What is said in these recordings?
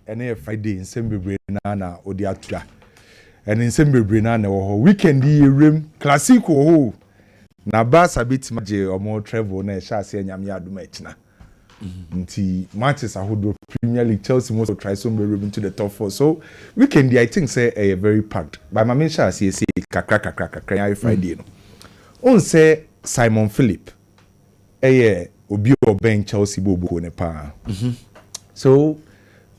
ene Friday nsem bebre na odi atua ene nsem bebre na wo weekend yi rem classic wo na Barca betima je omo travel na sha ase anyame adoma ekina nti matches ahodo Premier League Chelsea must try some rem into the top 4 so weekend I think say very packed by my men sha ase kakra Friday no on say Simon Philip obi oben Chelsea bobo ne pa so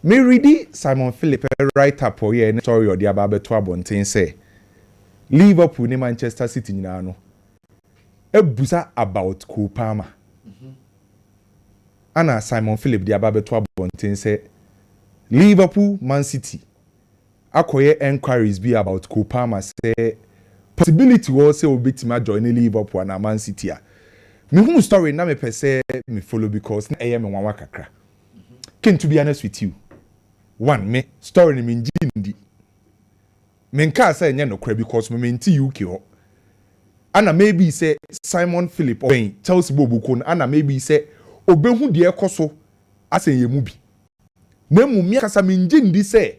me ready Simon Philip write up for here story or the about to abonten say Liverpool ni Manchester City nyina no ebusa about Copa ana Simon Philip the about to abonten say Liverpool Man City akoye enquiries be about Copa say possibility was say obitima join Liverpool and Man City me who story na me pese me follow because na me wanwa kakra can to be honest with you one me story ni me ndi me nka say nya no kra because me nti UK ho ana maybe say Simon Philip or Chelsea bobuko ana maybe say obehu de ekoso asen mu bi na mu me kasa me ndi say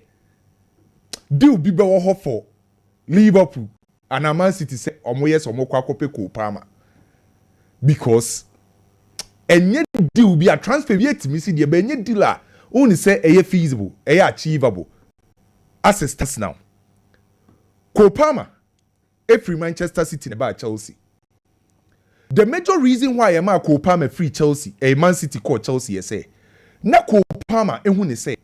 deal bi be wo ho for Liverpool and Man City say omo yes omo kwa kope Copa because enye deal be a transfer yet me see the enye deal a only say eye feasible eye achievable as it stands now Copa free Manchester City about Chelsea the major reason why am Copa free Chelsea Man City call Chelsea say na Copa ehun ne say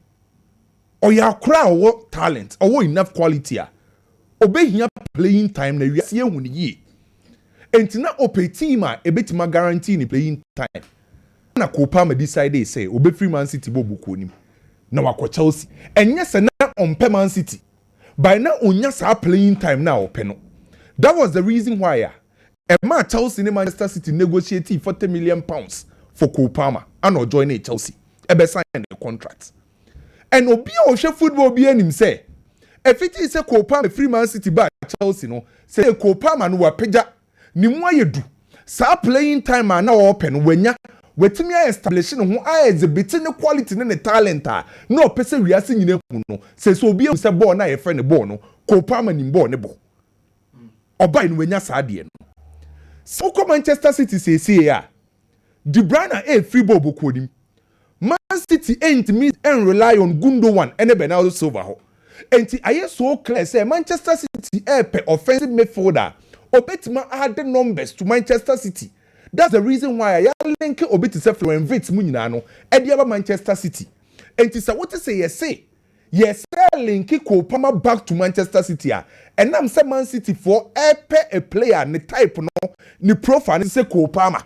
oya kra or talent or enough quality obehia playing time na wiase ehun ye enti na ope team a ebetima guarantee ni playing time na Copa decide say obefree Man City bobuko nim na wako Chelsea enye se na ompe Man City by na onya sa playing time na ope no that was the reason why ma Chelsea ni Manchester City negotiate 40 million pounds for Copa and join Chelsea ebe sign the contract and obi o hwe football bi anim say if it is a Copa free Man City by Chelsea no say Copa no wapeja ni mu ayedu sa playing time na open wanya wetimi establish no ho exhibit ne quality ne talent no pese wiase nyina hu no say so obi se ball na ye friend ball no Copa ni ball ne ball obai no wanya sa de no so ko Manchester City say ya De Bruyne free ball bokodim Man City ain't me and rely on Gundogan and Bernardo Silva ho enti aye so clear say Manchester City pe offensive midfielder obetima add the numbers to Manchester City. That's the reason why I link obeti se Florent Wirtz mu nyina no e de aba Manchester City. Enti say what say yes link Copa back to Manchester City and am say Man City for a player ni type no ni profile ni say Copa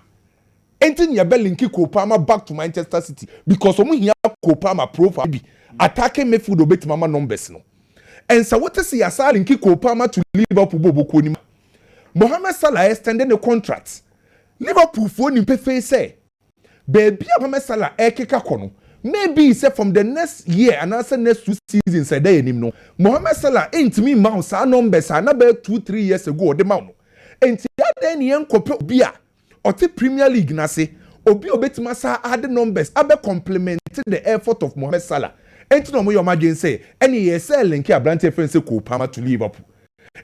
enti nya be link Copa back to Manchester City because omu hia Copa profile bi attacking midfield obetima ma numbers no. And so what say asal link Copa to Liverpool bobo ni Mohamed Salah extended the contract. Liverpool for him pay say, baby Mohamed Salah keka kono. Maybe say from the next year and also next 2 seasons say there him no. Mohamed Salah ain't me mouse our numbers na be 2-3 years ago the man. Ain't that then yen kope obi a oti Premier League na say obi obetima sa add numbers abe complement the effort of Mohamed Salah. Ain't no mo your imagine say any year sell link Abrante friend say Copa to Liverpool.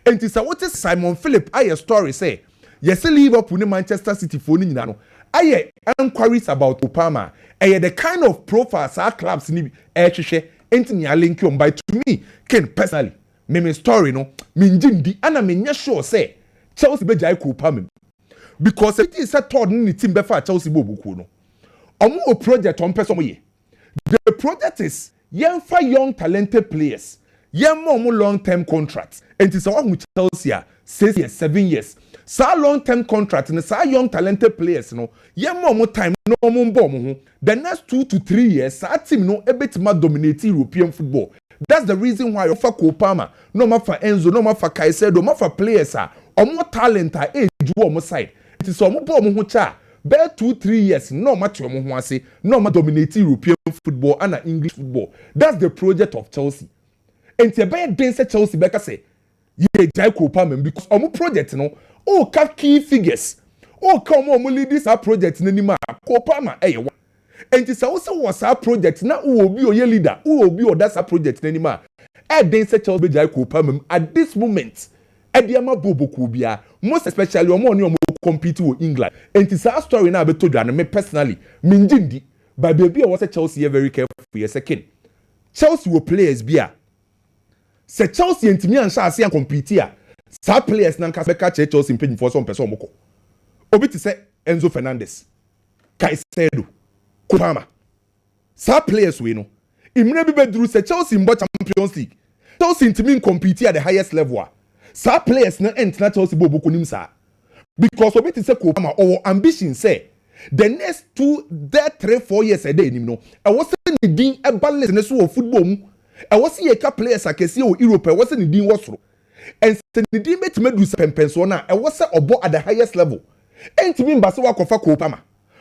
And it's what is Simon Philip aye story say yes Liverpool ni Manchester City for ni nyina no aye inquiries about Copa the kind of profiles our clubs ni hwehwe enti ni link on by to me Ken personally me story no me njindi ana me nya sure say Chelsea be jai Copa me because it is a third ni team be for Chelsea bobuku no omo project on person ye the project is young talented players more long-term contracts. And it's a Chelsea 6 years, 7 years. So long-term contracts and so young talented players, no. More time, no more bomb. The next 2 to 3 years, that team no a bit more dominate European football. That's the reason why for Copa, no more for Enzo, no more for Caicedo, no more for players or more talent age on side. It is some bomb cha. Bear 2-3 years, no much no more dominate European football and English football. That's the project of Chelsea. And the bad dense Chelsea Becca say, ye jai Copa because omu project no, cap key figures. Oh, come on, lead this project in Copa And it's also was our project now who will be your leader, who will be your that's a project anymore. And then say Chelsea be Copa at this moment. At the Ama Bobo Kubia, most especially on compete with England. And it's our story now be told and me personally, Minjindi, but baby I was a Chelsea very careful for a second. Chelsea will players be say Chelsea and me and Chelsea compete here. Sa players nan kasbeka Chelsea paying for some person moko. Obi to say Enzo Fernandez, Caicedo, Copa. Sa players we know. Imre be bedru say Chelsea in Champions League. Chelsea team compete at the highest level. Sa players na enter Chelsea bobo kunim sa. Because obi to say Copa our ambition say the next 3-4 years a day nim no. I was saying din e balance na so football mu. I was see a couple players akesi o Europe. I was saying din wasro. And Senedi met me do Pempensona, I was at the highest level. And to me, Basso Wakofa Kopama,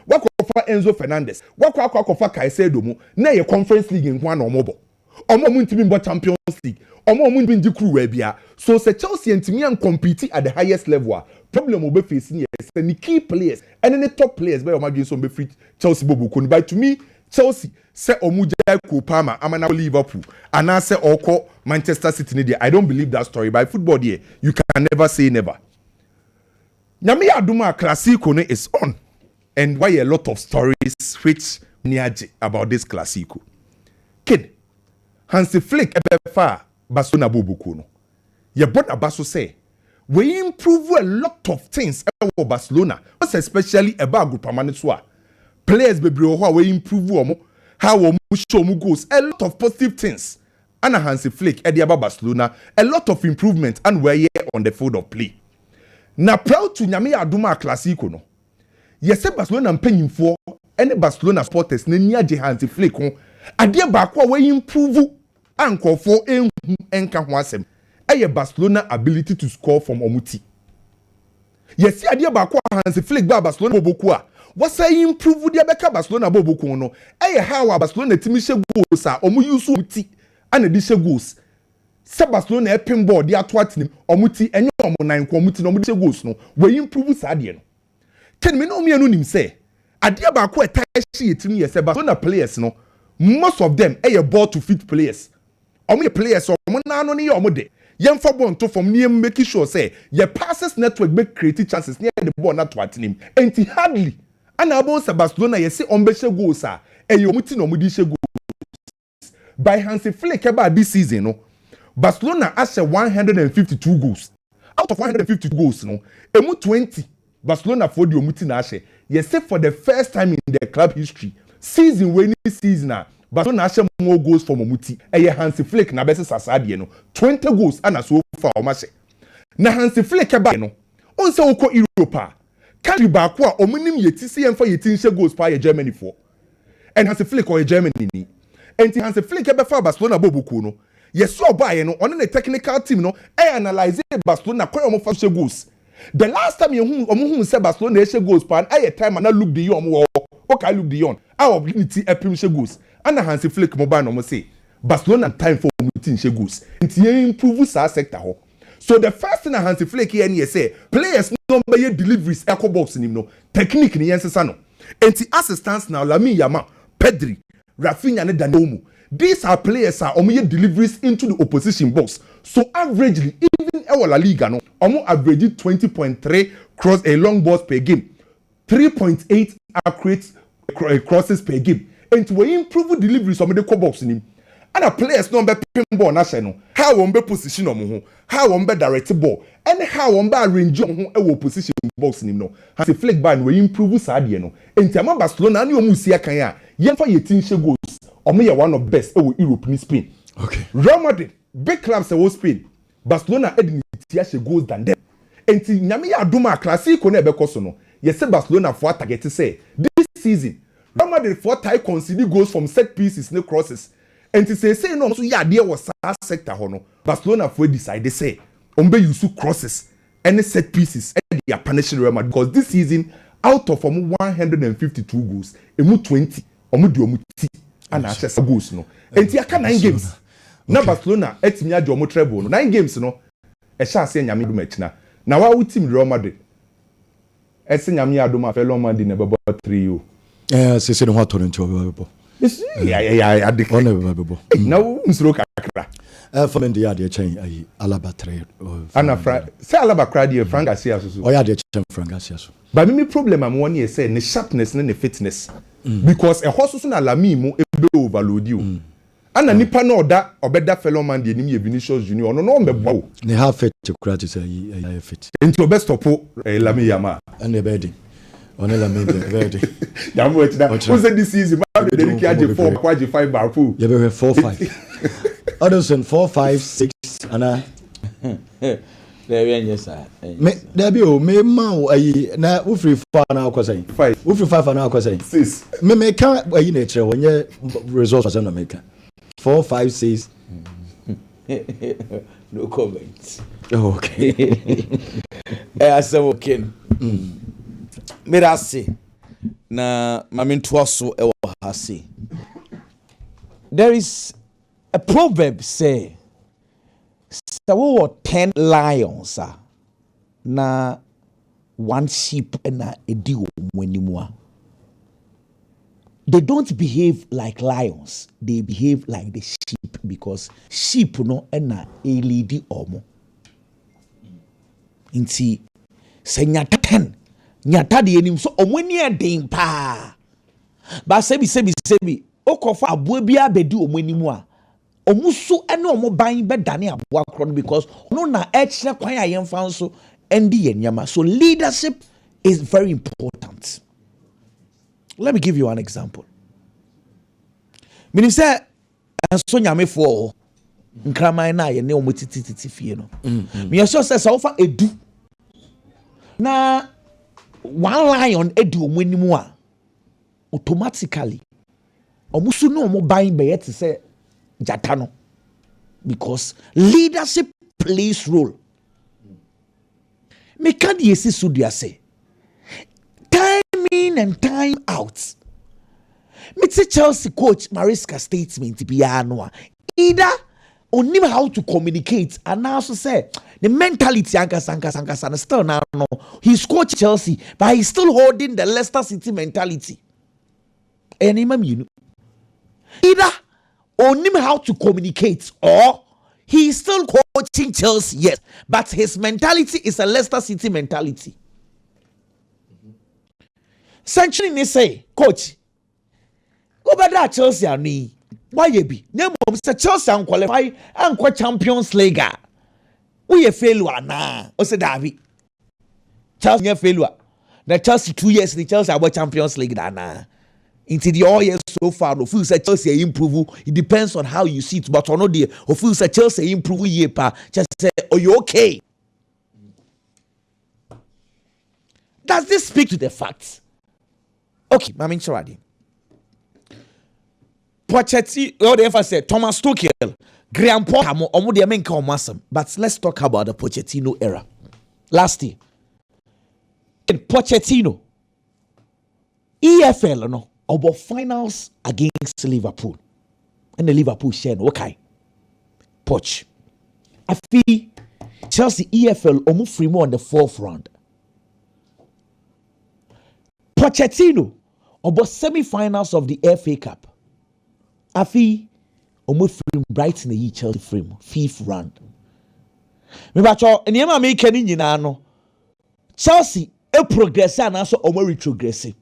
Wakofa Enzo Fernandez, Wakofa Caicedo, na a conference league in one or mobile. Or more to be Champions League, or more moon the crew webia. So say Chelsea and Timian compete at the highest level. Problem will be facing yes, and the key players and then the top players by Omar Jason be free Chelsea Bobo Kun. But to me, Chelsea say Omuja Kopama, I'm an Liverpool, and I say Oko Manchester City. I don't believe that story. By football, there you can never say never. Nyami Aduma Classico is on, and why a lot of stories which niaje about this Classico. Kid, Hansi Flick ebefa Barcelona Bobukuno. Ye brought a Basso say we improve a lot of things about Barcelona, especially about group Maniswa. Players be we improve how we show goals, a lot of positive things. And Hansi Flick about Barcelona, a lot of improvement and we're here on the field of play. Now proud to Nyame Aduma Classico no. Yes, Barcelona paying for any Barcelona supporters near Hansi Flick on. Adia bakwa we improve and call for enka wasem. A Barcelona ability to score from Omuti. Yes, adia bakwa Hansi Flick ba Barcelona bobokua. What's I improve the Beka Barcelona Bobo no? How Barcelona Timisha goals are Omu Yusu Muti and Edisha goals. Se Barcelona pinball the atwatim Omuti and your nine Muti no Muti goals no. We improve Sadian. Can me no me anonym say? Adia Bako Tashi to me as Barcelona players no. Most of them a ball to fit players. Omu players or Monanoni or Mode. Young football to from near making sure say your passes network make creative chances near the ball not to him. And he hardly. And about Barcelona, you see, Ombeshe goals are a Yomuti no Mudisha goals. By Hansi Flick about this season, no, Barcelona has 152 goals. Out of 152 goals, no, emu 20 Barcelona for the Yomuti Nashe. You see, for the first time in their club history, season winning season, Barcelona has more goals for Momuti. And Hansi Flick na bese sasadi no 20 goals and so far Omashe. Na Hansi Flick about no, on se oko Europa. Country back wa omunim yetisi emfa yetinse goals pa Germany for. And Hansi Flick or Germany ni. And Hansi Flick ebe fa Barcelona bobuku no. Yeso buy no on the technical team no e analyze Barcelona kwa omo fa goals. The last time you omo say Barcelona e goals pa na time na look the yon wo. Okay look the yon. Our ability e pim goals. And Hansi Flick mo ba no mo say Barcelona time for meeting goals. Nti improve sa sector ho. So the first thing Hansi Flick here say players number ye deliveries echo box in him no technique ni yense no. Enti assistance now Lamine Yamal, Pedri, Rafinha and Danomu. These are players are omo ye deliveries into the opposition box. So averagely even our La Liga no omo average 20.3 cross a long balls per game. 3.8 accurate crosses per game. And we improve deliveries omo the box in him. And a players no be pinball na no. How on be position omo how on be direct ball and how on be arrange omo e position box nim no. Hansi Flick ban we improve Sadio no. Enti Barcelona ani omo si akan a yemfa yetin she goals. Omo ye one of best e Europe ni Spain. Okay. Real Madrid big clubs e Spain. Barcelona edin tia she goals than them. Enti nyame ya adoma Classico na e be koso no. Ye say Barcelona for target say this season Real Madrid for tie concede goals from set pieces no crosses. And to say no, so yeah, there was a sector hono. Barcelona for decide they say, use crosses and set pieces and they are punishing Real Madrid because this season out of 152 goals, emu 20, omu 10 and access goals no. And tiaka 9 games. Na Barcelona etimi ade omo treble no 9 games no. E sha ase nyame do match na. Na wa wo team Real Madrid. Ese nyame adoma fe Real Madrid na bebo 3-0. Say no what to into. Yeah, now nsuro kakra. For men the chain Alaba trade. Ana say Alaba crowd Frank Garcia so. Oh yeah, the Frank Garcia. But me problem am one year say the sharpness and the fitness. Because a horse na lami mo ebe overload you. Ana nipa na oda obeda fellow man the name Vinicius Junior no mbebo. They have fit to crowd say fit. Into best topo lami yama. And the bedding. Onela me ready. Yamu etna. Who said this season man dey kiaje 4 kwaje 5 barfu. You be 4-5. Others 4-5-6 and there be o me ma ayi na wo free 4 na akwasai 5 wo free 5 na akwasai 6 me ka ayi na kire wonye results na make 4-5-6 no comment. Okay. Asem okay. Merasi na mamintuaso e wa hasi. There is a proverb say there were 10 lions na one sheep na edi omwenimua. They don't behave like lions, they behave like the sheep because sheep no na elidi omo. Inti se nyata 10 nyata de enim so omweni eden pa. Ba sebi okofa aboa bia bedi omwenimu a omusu ene omoban bedane aboa kro because no na ekire kwan a yemfa nso endi yenyama. So leadership is very important. Let me give you an example. Meaning say enso nyame fo nkraman na ye ne omotititi fie no. Me sure say ofa edu na one lion edu omwenimu a automatically omusu no omoban be yet say jatano because leadership plays role. Me can yesi sudia say time in and time out. Me see Chelsea coach Mariska statement biano either onim how to communicate and also say the mentality ankasa still now no he's coach Chelsea but he's still holding the Leicester City mentality. Anyone you know either onim how to communicate or he's still coaching Chelsea, yes, but his mentality is a Leicester City mentality. Century ni say, coach, go back to Chelsea ani. Why you be? Name say Chelsea and qualify and quite Champions League. We a failure na. O say Davi. Chelsea a failure. The Chelsea 2 years the Chelsea about Champions League na. Into the all years so far, no feel say Chelsea improve. It depends on how you see it. But on no day, or feel say Chelsea improve year pa. Just say, "Oh, you okay?" Does this speak to the facts? Okay, Mami Chawadi. Pochettino, oh, the emphasis Thomas Tuchel, Graham Potter, omo de men ka omasam. But let's talk about the Pochettino era. Last year, in Pochettino, EFL no. About finals against Liverpool. And the Liverpool share okay. Poch. I feel Chelsea EFL almost free more on the 4th round. Pochettino about semi-finals of the FA Cup. I feel almost free Brighton the Chelsea frame 5th round. Me bacho enema make any nyina no. Chelsea e progress and also almost retrogress.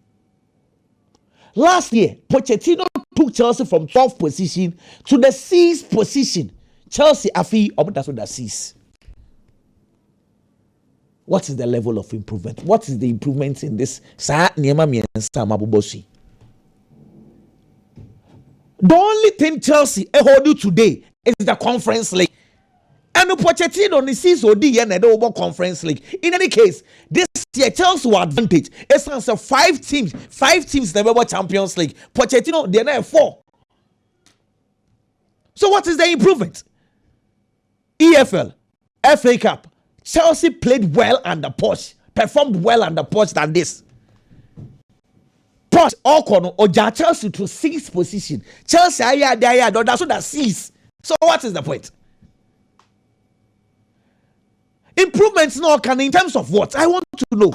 Last year, Pochettino took Chelsea from 12th position to the 6th position. Chelsea, afi, that's what that 6th. What is the level of improvement? What is the improvement in this? The only thing Chelsea hold you today is the Conference League. And Pochettino ni sees OD and the over Conference League. In any case, this year Chelsea will advantage. It's also 5 teams the Champions League. Pochettino they're now 4. So what is the improvement? EFL, FA Cup. Chelsea played well under Poch, performed well under Poch than this. Poch Okono Oja Chelsea to 6th position. Chelsea that's what that 6th. So what is the point? Improvements now can in terms of what? I want to know.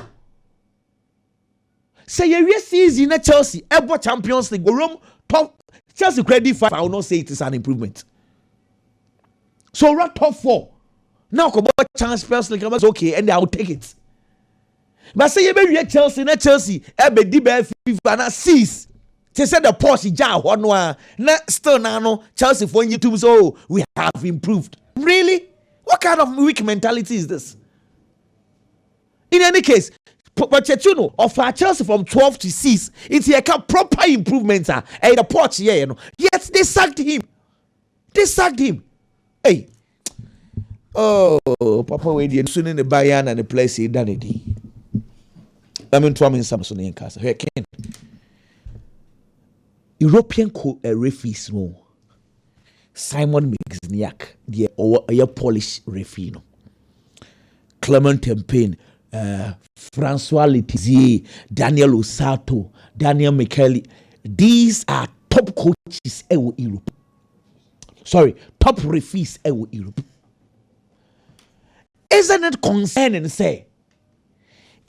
say you season na Chelsea ever Champions League room top Chelsea credit 5 I will not say it is an improvement. So we're top 4. Now come on Champions League okay and I will take it. But say you be Chelsea na Chelsea ebe di be FIFA na 6. They said the Porsche ja one na still now no Chelsea for you to so we have improved. Really? What kind of weak mentality is this? In any case, Pochettino offer Chelsea from 12 to 6. It's a proper improvement. The Porsche here, you know. Yet they sacked him. Hey. Oh, Papa, we soon in the Bayern and the place he done it. I mean, to Samson in Casa. Here, Ken. European referees no Simon Mixniak the a Polish referee no Clement Tempin Francois Letizier Daniel Osato Daniel Micheli, these are top coaches in Europe, top referees in Europe. Isn't it concerning say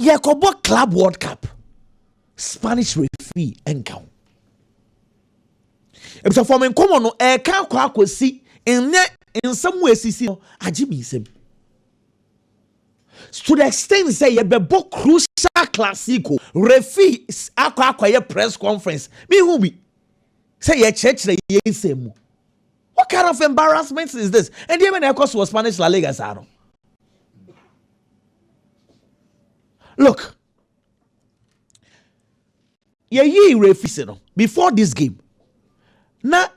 Yakobo Club World Cup Spanish referee encounter? So for me, come on, can't quite see in some way, see, Ajibi him. To the extent say, you be book crucial classico, referees, acquire press conference. Me who be say, your church, the same. What kind of embarrassment is this? And even of course was Spanish La Liga, Saro. Look, ye referees, before this game. Na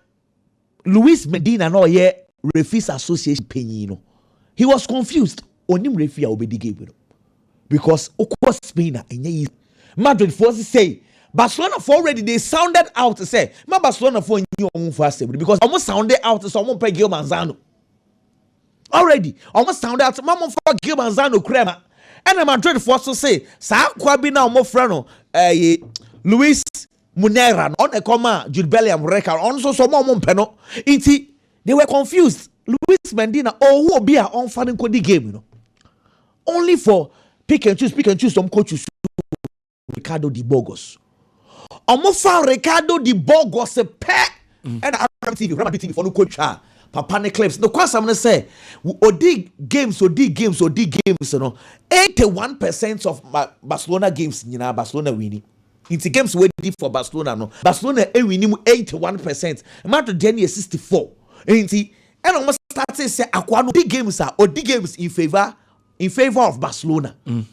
Luis Medina no ye referees association penino. He was confused. Onim referee obedi game because of Spain and Madrid forces say Barcelona for already they sounded out to say ma Barcelona for new on first because almost sounded out to someone pay Gil Manzano. Already almost sounded out mama for Gil Manzano crema. And Madrid forces to say sa kwabi na omo frano Luis Munera on a comma, Jude Bellingham record on so more peno. They were confused. Luis Medina who will be on fanning the game, you know. Only for pick and choose some coaches. Ricardo Di Burgos. Omofa Ricardo Di Burgos a pair and TV for no coach. Papa ne clips. No course I'm gonna say odi games, you know. 81% of Barcelona games, you know, Barcelona winning. It's a games waiting for Barcelona. No, Barcelona winning 81%. Madrid then 64. And almost started say Aquano big games are or big games in favor of Barcelona. And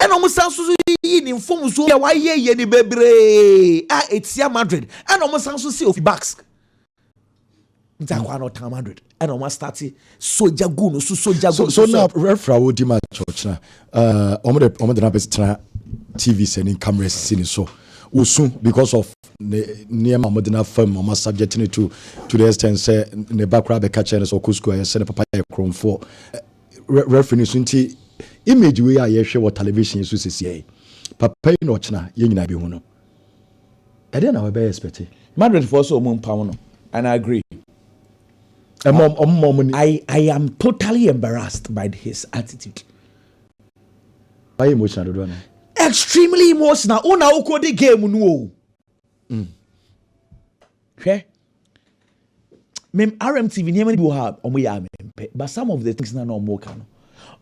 almost also in form so why ye ni bebre it's Madrid. And almost also see of backs. It's Aquano Town Madrid. And almost started so jagun so now referee would match church na omo na best TV sending cameras seen so usu because of near modern firm or subjecting it to the extent say ne background be catch and so kusku and send papa chrome for reference unti image we are share what television so say papa no chna ye nyina bi hu no e dey na we be expect Madrid for so mum pa no and I agree. I am totally embarrassed by his attitude. Why emotional do na? Extremely emotional. Una uko the game no. Okay. Mem RMTV near many have omo ya mempe, but some of the things na no more can.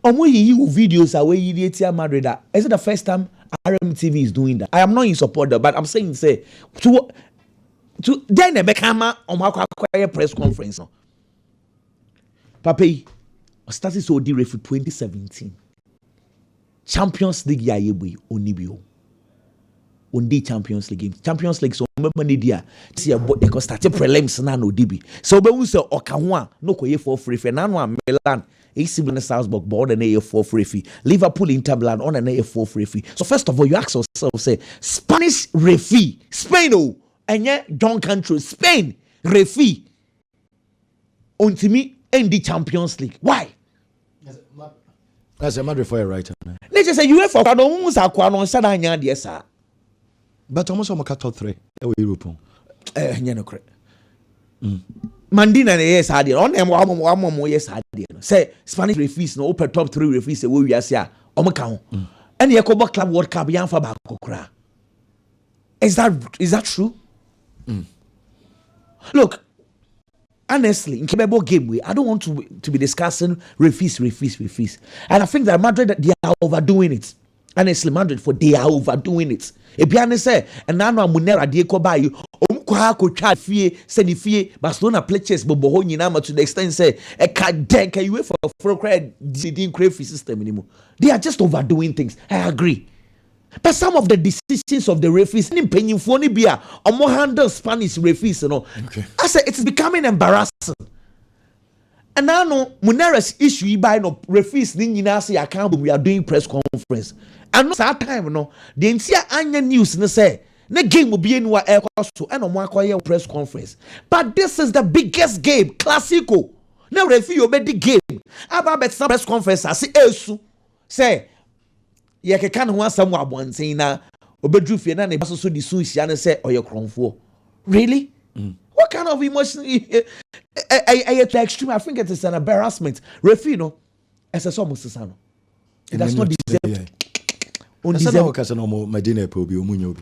Omo you videos away you Madrid. Is it the first time RMTV is doing that? I am not in support that, but I'm saying say to then the Bekama on my press conference. No. Papi started so di refu 2017. Champions League ya yebu onibio. Ondi Champions League game. Champions League so remember dia see about they started prelims na no dibi. So be we say Okawa no koye for free fe na no Milan AC Milan Salzburg board and a for free fee. Liverpool Inter Milan on an a for free fee. So first of all you ask yourself say Spanish referee Spain oh and yet Don country Spain referee ontimi in the Champions League. Why? That's a matter for a writer. They just say UEFA for no one sa kwa no sa na nya de sa. But almost on top 3 e Europe. Nya no kre. Mandina na yes ade. On em wa yes ade no. Say Spanish referees no upper top 3 referees e wo wiase a o ka ho. And Yakobo Club World Cup yan fa ba kokra. Is that true? Look, honestly, in Kebebo game, I don't want to be discussing referees. And I think that Madrid, they are overdoing it. Honestly, Madrid, they are overdoing it. Ebiane say, and now I'm Munera Dieko by you. Omkwako chat fee, send fee, Barcelona pledges, but Bohoni Nama to the extent say, a can't you wait for credit, didn't create system anymore. They are just overdoing things. I agree. But some of the decisions of the referees, paying for any beer, or more handle Spanish referees, you know. Okay. I said it's becoming embarrassing. And now no Munera's issue by no referees say I can't we are doing press conference. And no that time no the entire anya news no say the game will be in what air so and no press conference. But this is the biggest game, Classico. Now referee obey the game. About press conference I say ye can no one some abonten na obedru fie na ne baso so di sun hia ne say oye kronfo. Really? What kind of emotion I extreme? I think it is an embarrassment. Referee no as a almost sano. It does not deserve. Undeserved because no more Medina Pobi Omunyo.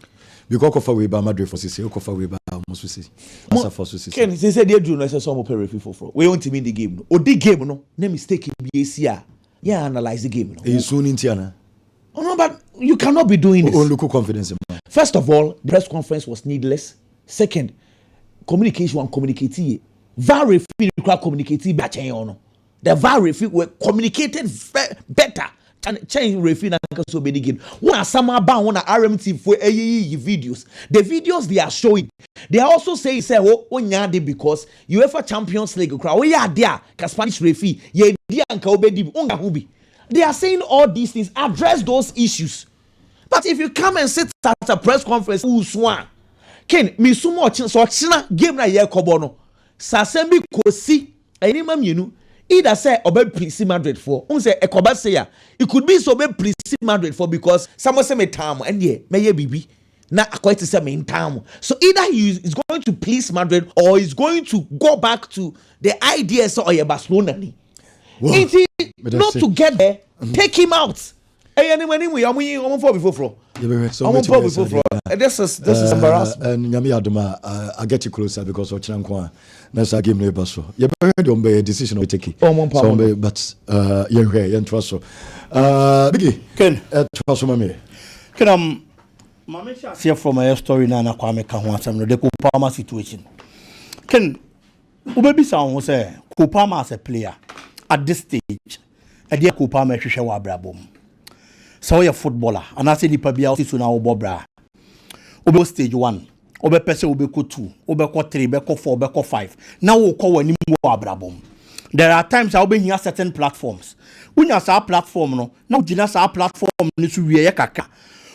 Because of we by Madrid for Sisi, Okofa we by almost see. As for Sisi. Ken, they say they do no as some referee for. We want to win the game. O the game no. No mistake BACA. Yeah, analyze the game. No. Soon in Tiana. Oh no, but you cannot be doing this. Only confidence in man. First of all, press conference was needless. Second, communication and communicating. VAR referee communicating better. The VAR referee were communicated better. Change referee na so be the game. One some about one RMT for videos. The videos they are showing, they are also saying say onyade because UEFA Champions League crowd. We are there. Spanish referee ye dia anka obedi unga hubi. They are saying all these things, address those issues. But if you come and sit at a press conference, Ken, me sumo so china game na ye kobo no. Sasembi kosi enima mienu either say obe please Madrid for. Un say ekoba say ya. It could be so be please Madrid for because someone say me time and yeah, me bibi. Na akwai to say me in time. So either he is going to please Madrid or he's going to go back to the ideas of Barcelona. Not to get there, take him out. Hey, anyway, we are for before. This is embarrassing. And Yami Adama, I get you closer because of Chankwa. That's a game neighbor. So you heard on a decision of taking. But you're here, and trust so. Biggie, Ken, trust me. Can see from my story now, Kwame Kahwan, the Copa situation. Ken, Ubebi sound say Copa as a player at this stage, a dear Copa Meshawa Brabum. So you're a footballer, and I say the Pabia to now Bobra. Obe stage 1, Obe Pese Obeko 2, Obeko 3, Beko 4, Beko 5. Now we'll call any more Brabum. There are times I'll be here certain platforms. When you say platform, no, now Jinas our platform needs to be a kaka.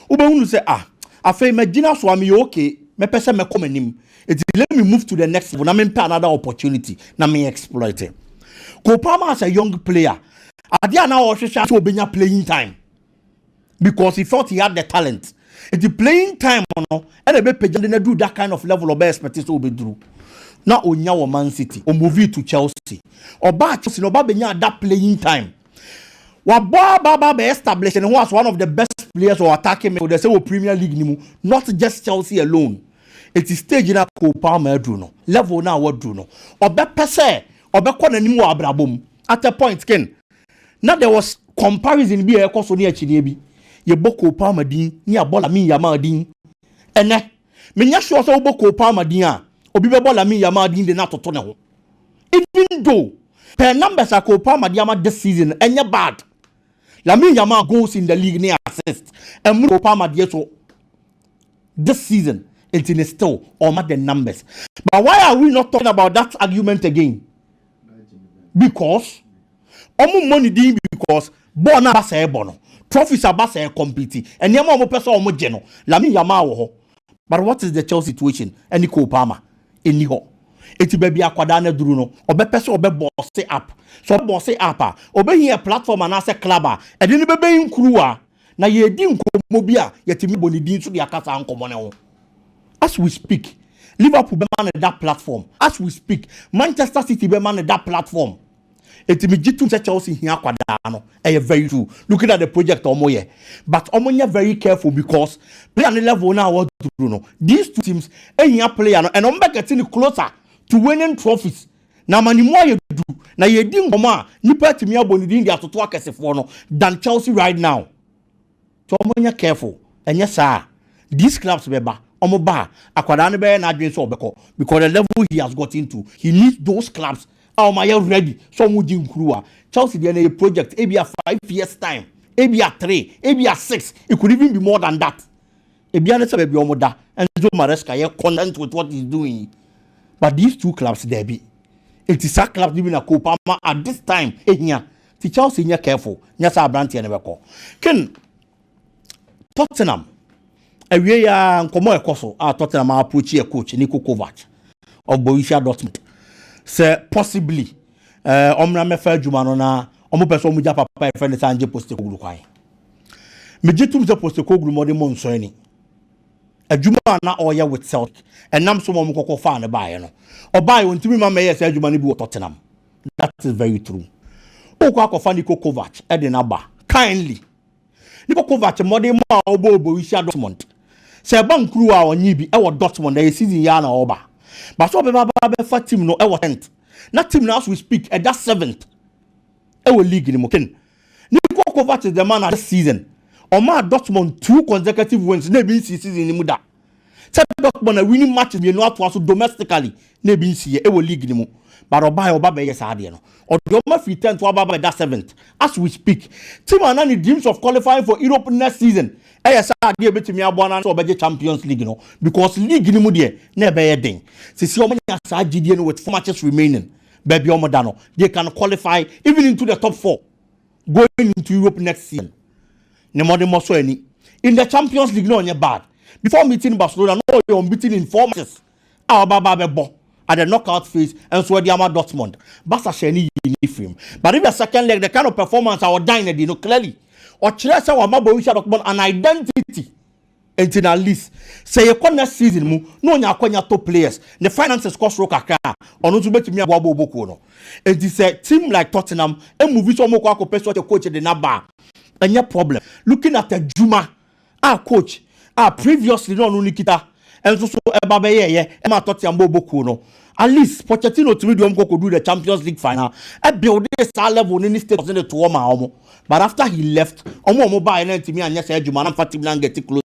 Obe say, I feel my Jinas were me okay, me Pese me come him. It let me move to the next level. Now me another opportunity. Now me exploit it. Kopama as a young player, I did now also chance to be playing time. Because he thought he had the talent. It's the playing time, and the baby didn't do that kind of level of expertise to be through. Now, on your Man City, or move it to Chelsea, or back Chelsea, no Babenya that playing time. What Baba be established and was one of the best players or attacking me, they say Premier League, not just Chelsea alone. It is stage in a Copa Madruno, level now what Druno, or Bepese, or Becon and Nimu Abrabum. At a point, Ken. Now there was comparison be a course on near Chinebi. Ye boko palma din ni abola mi yama din ene me nya sure so boko palma din a obi be bola mi yama din de na toto ne ho even though per numbers are palma din ama this season enye bad la mi yama goals in the league ni assist and mu palma din so this season it is still all the numbers. But why are we not talking about that argument again? Because omu money din because bona ba say bono trophies are basa compete and yama mo person omo geno lami yama wo ho. But what is the Chelsea situation? Any Kopama eni ho eti baby akwada na duru no obe person obe boss up so boss up obe here platform and as a club e de ne bebe nkuru a na ye di nkomo bi a yetimi boni din so de akasa nkomo ne ho. As we speak, Liverpool be man that platform. As we speak, Manchester City be man that platform. Eti me jitum se Chelsea here kwada no. Very true. Looking at the project omoye. But omonya very careful because play on the level now what to do no. These two teams here player no and omba getting closer to winning trophies. Na mani mo ye do. Na ye di ngoma nipa timi aboni di ndi atoto akesefo no than Chelsea right now. So omonya careful. Enye sa these clubs beba omoba akwada no be na adwen so obeko because the level he has got into he needs those clubs. Oh my, ready. So much in Krua. Chelsea DNA project. Maybe a 5 years time. Maybe a 3. Maybe a 6. It could even be more than that. Maybe a baby omoda. And Joe Maresca is content with what he's doing. But these two clubs, there be. It is a club living a Copa at this time. Here, the Chelsea is careful. Yes, I brand here never call. Ken Tottenham. A way Komo Ekoso. Tottenham approach a coach Niko Kovac of Borussia Dortmund. Say possibly omra me fa adwuma no na omo person mu ja papa e friend sanje Postecoglou kwai me jitum se Postecoglou mo de mo nso ani adwuma na oya with Celtic enam so mo kokko fa ne baaye no obaye ontimi ma me yes adwuma ne bi wo Tottenham. That is very true. O kwa kofa Niko Kovac e de na ba kindly Niko Kovac mo de ma obo Borussia Dortmund se bankru a onyi bi e wo Dortmund e season ya na oba. But so be for team no 10th. Not team now as we speak at that 7th. League in Moken. Niko Kovac is the man this season. Omar Dortmund 2 consecutive wins. Nebi season in Muda. Tell Dortmund a winning matches you know to domestically. Nebi see league in Mo. But Oba be yes adiano. Or the Oma free 10 to Oba that 7th. As we speak, team Anani dreams of qualifying for Europe next season. Yes, I dear bit me abona so be Champions League no because league ni mu de na be yedin. Sisi omo nya sa GDN with 4 matches remaining. Baby omo dano. They can qualify even into the top 4 going into Europe next season. Ne mo de mo so ani. In the Champions League no onye bad. Before meeting Barcelona no you unbeaten in 4 matches. Baba be bo at the knockout phase and so the Ama Dortmund. Barca sheni uniform. But in the second leg the kind of performance our dine no clearly or Chelsea or Borussia Dortmund an identity until at least say you next season mu no nya kwanya top players the finances cost rock akra onu to betimi aboabo boko no it is a team like Tottenham e move so mo kwa ko person coach de na ba any problem looking at the Juma coach previously no Nikita and so eba be ye e ma Tottenham boko no at least Pochettino to do the Champions League final e build this level in state in the to omo. But after he left, omo buy na timi anya say adwuma na fatim na get close.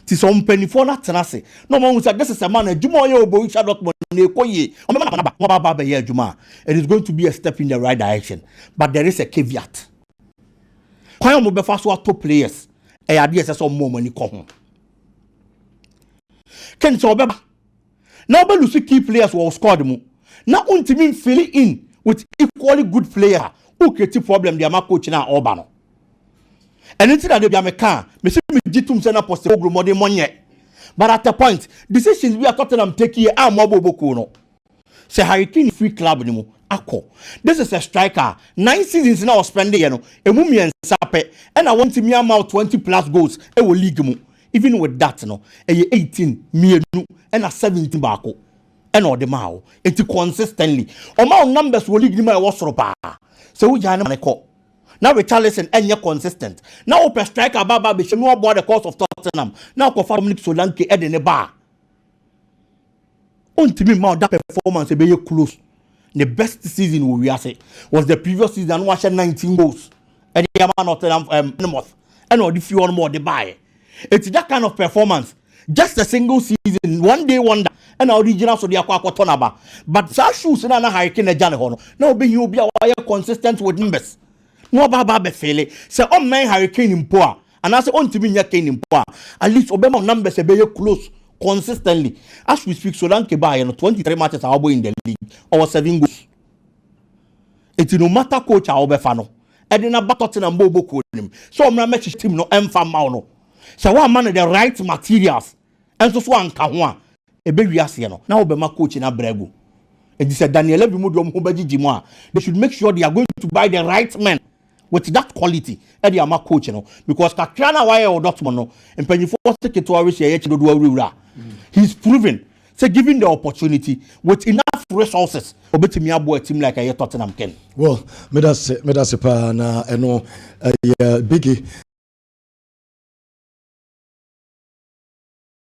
Ti so mpanifo na tenase. No mo say this is a man adwuma oye obo Borussia Dortmund na ekoye. Omo ba be adwuma. It is going to be a step in the right direction. But there is a caveat. Kwan omo be fa so top players. E ade ese so mo mani ko ho. Ken so obeba. Now be lose key players who scored mu. Na untimi fill in with equally good player. Who create problem the coach na Oba no. And until that they be American, me see me jitum say na Postecoglou more money. But at the point, decisions we are Tottenham take here are more boko no. Say Harry Kane free club ni mo akọ. This is a striker. 9 seasons now spending you know. Emu mi ensape and I want him out 20 plus goals e wo league mu. Even with that no, 18 mienu and a 17 bako. And all the mao. It's consistently. Oma numbers will league ni ma wo soro pa. So we jana maneko. Now we Charleston and you're consistent. Now open striker baba be shame about the course of Tottenham. Now ko Dominic Solanke ed in the bar. Untimi ma that performance be close. The best season we say was the previous season we had 19 goals. And the man Tottenham North. And all the few more the buy. It's that kind of performance. Just a single season, one day wonder. And original so they are quite tonaba. But such shoes in a high kin a Johnny Hono. Now be you be a consistent with numbers. No baba be fairly. Say on my hurricane in poor. And I say on to me cane in poor. At least Obama numbers a very close consistently. As we speak, Solanke by 23 matches are in the league. Or 7 goals. It's no matter coach or Befano. And then about Tottenham Bobo code him. So I'm not matching team no Mfamano. So one man the right materials. And so one kahwa. A baby asiano. Now Obama coach in Abrego. And this is Daniel Ebimudom Hubaji Jimoa. They should make sure they are going to buy the right men with that quality. And they are my coach, you know. Because Kakrana Wire or Dortmund, and Penny Force take it to our he's proven. So given the opportunity with enough resources obetumi abo a team like a Tottenham Ken. Well, me that's pa na eno biggie